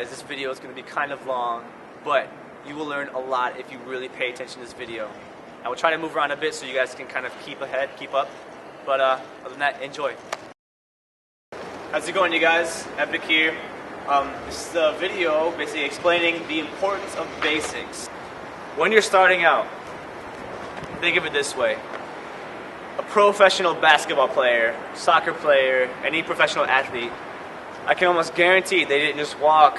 guys, this video is going to be kind of long, but you will learn a lot if you really pay attention to this video. I will try to move around a bit so you guys can kind of keep up. But other than that, enjoy. How's it going, you guys? Epic here. This is a video basically explaining the importance of basics. When you're starting out, think of it this way. A professional basketball player, soccer player, any professional athlete, I can almost guarantee they didn't just walk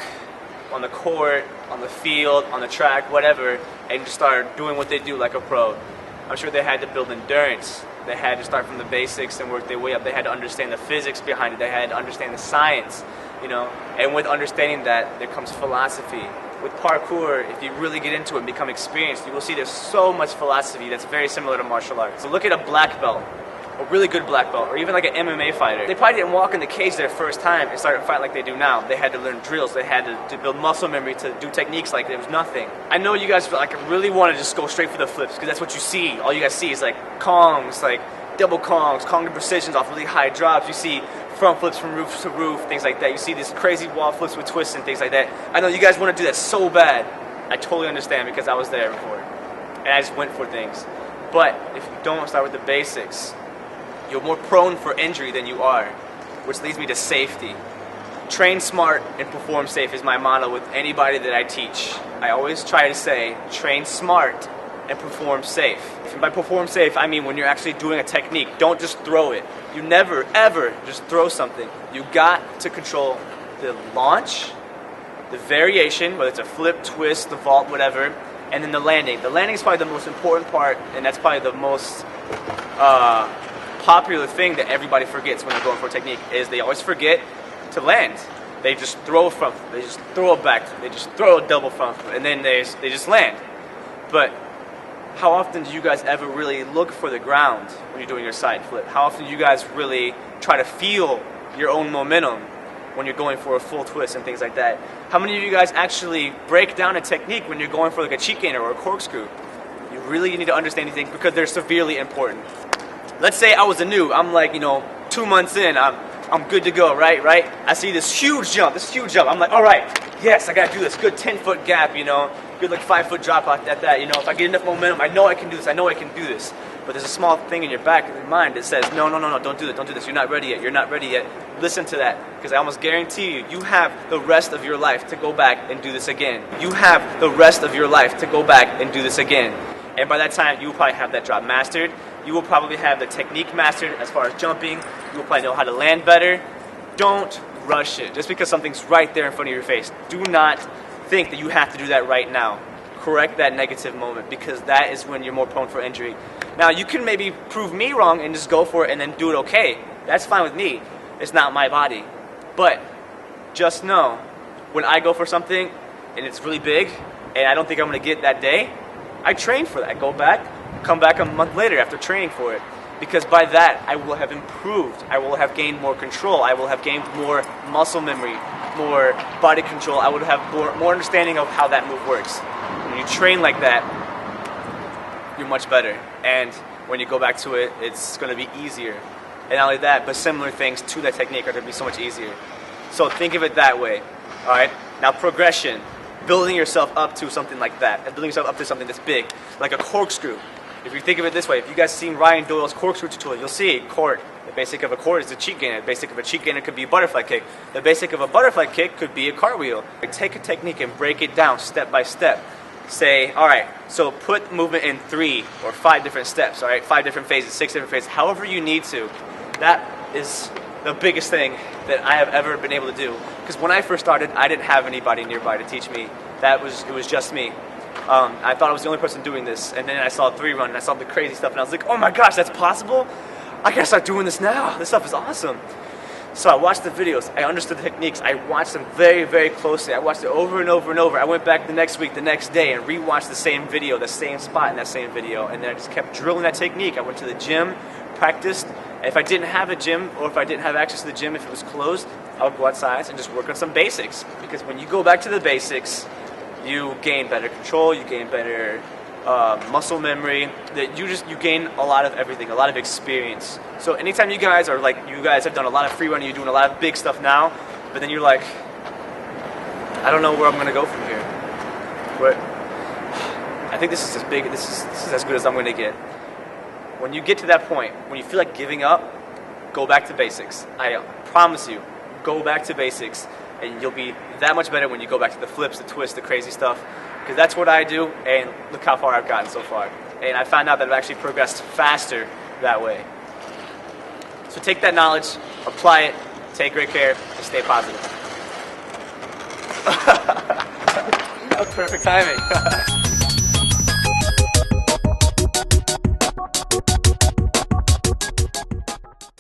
on the court, on the field, on the track, whatever, and just start doing what they do like a pro. I'm sure they had to build endurance. They had to start from the basics and work their way up. They had to understand the physics behind it. They had to understand the science, you know. And with understanding that, there comes philosophy. With parkour, if you really get into it and become experienced, you will see there's so much philosophy that's very similar to martial arts. So look at a black belt, a really good black belt, or even like an MMA fighter. They probably didn't walk in the cage their first time and start fighting like they do now. They had to learn drills. They had to build muscle memory to do techniques like there was nothing. I know you guys like really want to just go straight for the flips because that's what you see. All you guys see is like kongs, like double kongs, Kong precisions off really high drops. You see front flips from roof to roof, things like that. You see these crazy wall flips with twists and things like that. I know you guys want to do that so bad. I totally understand because I was there before. And I just went for things. But if you don't start with the basics, you're more prone for injury than you are, which leads me to safety. Train smart and perform safe is my motto with anybody that I teach. I always try to say, train smart and perform safe. And by perform safe, I mean when you're actually doing a technique, don't just throw it. You never, ever just throw something. You got to control the launch, the variation, whether it's a flip, twist, the vault, whatever, and then the landing. The landing is probably the most important part, and that's probably the most popular thing that everybody forgets when they're going for a technique, is they always forget to land. They just throw a front flip, they just throw a back flip, they just throw a double front flip, and then they just land. But how often do you guys ever really look for the ground when you're doing your side flip? How often do you guys really try to feel your own momentum when you're going for a full twist and things like that? How many of you guys actually break down a technique when you're going for like a cheat gainer or a corkscrew? You really need to understand these things because they're severely important. Let's say I was a noob. I'm like, 2 months in. I'm good to go, right? I see this huge jump. I'm like, all right, yes, I gotta do this. Good 10-foot gap, Good like 5-foot drop at that. If I get enough momentum, I know I can do this. But there's a small thing in your back of your mind that says, no, don't do this. You're not ready yet. Listen to that, because I almost guarantee you have the rest of your life to go back and do this again. And by that time, you will probably have that drop mastered. You will probably have the technique mastered as far as jumping. You will probably know how to land better. Don't rush it. Just because something's right there in front of your face, do not think that you have to do that right now. Correct that negative moment, because that is when you're more prone for injury. Now, you can maybe prove me wrong and just go for it and then do it okay. That's fine with me. It's not my body. But just know, when I go for something and it's really big and I don't think I'm going to get that day, I train for that. I go back, come back a month later after training for it. Because by that, I will have improved. I will have gained more control. I will have gained more muscle memory, more body control. I would have more understanding of how that move works. When you train like that, you're much better. And when you go back to it, it's going to be easier. And not only that, but similar things to that technique are going to be so much easier. So think of it that way. All right? Now, progression. Building yourself up to something like that. And building yourself up to something that's big. Like a corkscrew. If you think of it this way, if you guys seen Ryan Doyle's corkscrew tutorial, you'll see court. The basic of a court is a cheat gainer. The basic of a cheat gainer could be a butterfly kick. The basic of a butterfly kick could be a cartwheel. Take a technique and break it down step by step. Say, all right, so put movement in 3 or 5 different steps, all right? 5 different phases, 6 different phases, however you need to. That is the biggest thing that I have ever been able to do. Because when I first started, I didn't have anybody nearby to teach me. It was just me. I thought I was the only person doing this, and then I saw 3 run, and I saw the crazy stuff, and I was like, oh my gosh, that's possible? I gotta start doing this now. This stuff is awesome. So I watched the videos, I understood the techniques, I watched them very, very closely. I watched it over and over and over. I went back the next week, the next day, and rewatched the same video, the same spot in that same video, and then I just kept drilling that technique. I went to the gym, practiced, and if I didn't have a gym, or if I didn't have access to the gym, if it was closed, I would go outside and just work on some basics. Because when you go back to the basics, you gain better control, you gain better muscle memory, that you gain a lot of everything, a lot of experience. So anytime you guys have done a lot of free running, you're doing a lot of big stuff now, but then you're like, I don't know where I'm gonna go from here. But I think this is as big. This is as good as I'm gonna get. When you get to that point, when you feel like giving up, go back to basics. I promise you, go back to basics, and you'll be that much better when you go back to the flips, the twists, the crazy stuff. Because that's what I do, and look how far I've gotten so far. And I found out that I've actually progressed faster that way. So take that knowledge, apply it, take great care, and stay positive. That was perfect timing.